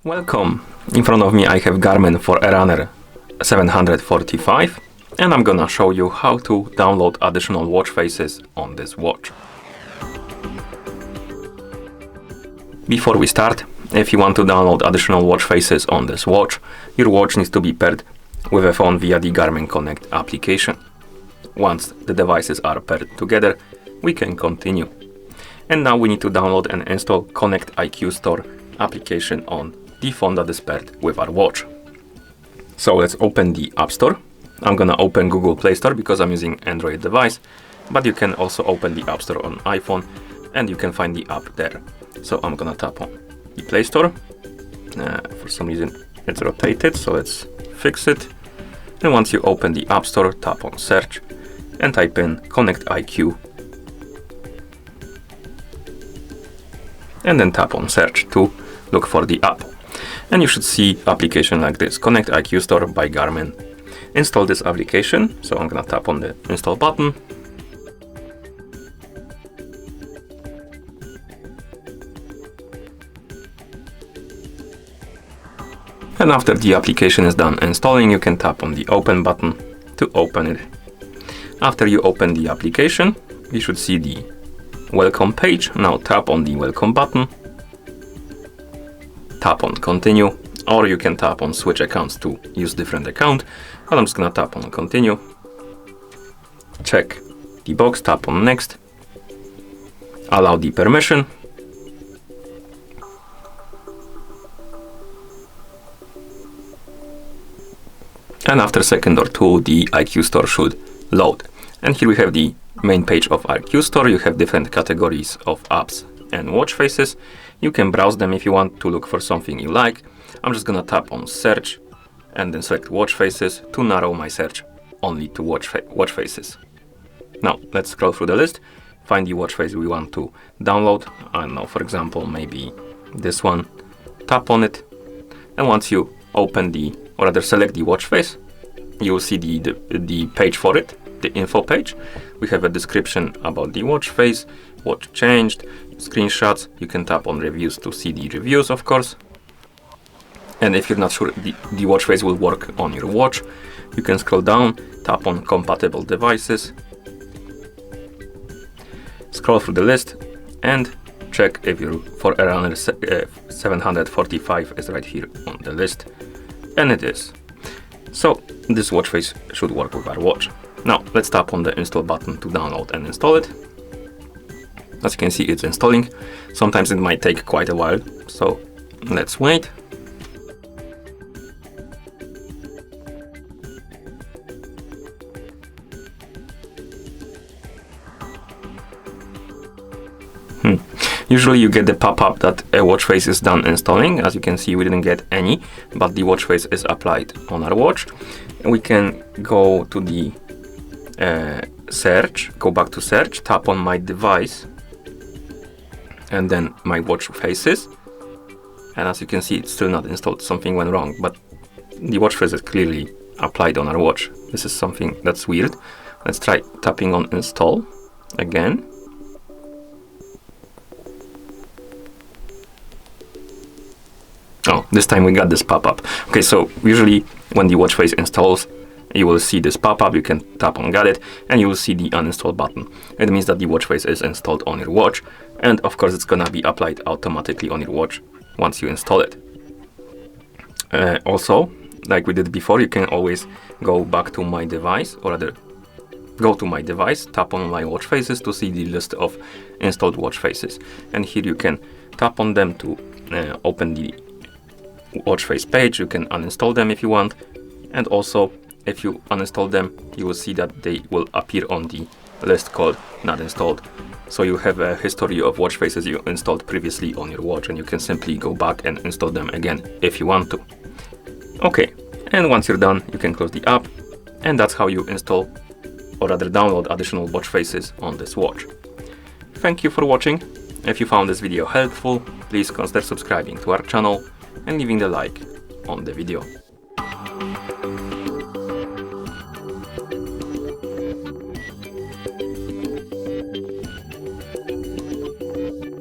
Welcome! In front of me I have Garmin Forerunner 745 and I'm gonna show you how to download additional watch faces on this watch. Before we start, if you want to download additional watch faces on this watch, your watch needs to be paired with a phone via the Garmin Connect application. Once the devices are paired together, we can continue. And now we need to download and install Connect IQ Store application on the phone that is paired with our watch. So let's open the App Store. I'm gonna open Google Play Store because I'm using Android device, but you can also open the App Store on iPhone and you can find the app there. So I'm gonna tap on the Play Store. For some reason it's rotated, so let's fix it. And once you open the App Store, tap on Search and type in Connect IQ. And then tap on Search to look for the app. And you should see application like this, Connect IQ Store by Garmin. Install this application, so I'm gonna tap on the install button. And after the application is done installing, you can tap on the open button to open it. After you open the application, you should see the welcome page. Now tap on the welcome button. Tap on continue, or you can tap on switch accounts to use different account, but I'm just gonna tap on continue. Check the box, tap on next, allow the permission, and after a second or two the IQ Store should load. And here we have the main page of IQ Store. You have different categories of apps and watch faces. You can browse them if you want to look for something you like. I'm just gonna tap on search and then select watch faces to narrow my search only to watch faces. Now let's scroll through the list, find the watch face we want to download. I don't know, for example, maybe this one. Tap on it, and once you open the, or rather select the watch face, you will see the page for it, the info page. We have a description about the watch face, what changed, screenshots. You can tap on reviews to see the reviews, of course. And if you're not sure the watch face will work on your watch, you can scroll down, tap on compatible devices, scroll through the list and check if your Forerunner 745 is right here on the list, and it is. So this watch face should work with our watch. Now let's tap on the install button to download and install it. As you can see, it's installing. Sometimes it might take quite a while, so let's wait. Usually you get the pop-up that a watch face is done installing. As you can see, we didn't get any, but the watch face is applied on our watch. And we can go to the search, go back to search, tap on my device, and then my watch faces. And as you can see, it's still not installed. Something went wrong, but the watch face is clearly applied on our watch. This is something that's weird. Let's try tapping on install again. Oh, this time we got this pop-up. Okay, so usually when the watch face installs, you will see this pop-up. You can tap on got it and you will see the uninstall button. It means that the watch face is installed on your watch, and of course it's gonna be applied automatically on your watch once you install it. Also, like we did before, you can always go back to my device, or rather go to my device, tap on my watch faces to see the list of installed watch faces, and here you can tap on them to open the watch face page. You can uninstall them if you want, and also if you uninstall them, you will see that they will appear on the list called not installed. So you have a history of watch faces you installed previously on your watch, and you can simply go back and install them again if you want to. Okay, and once you're done, you can close the app, and that's how you install, or rather download, additional watch faces on this watch. Thank you for watching. If you found this video helpful, please consider subscribing to our channel and leaving the like on the video.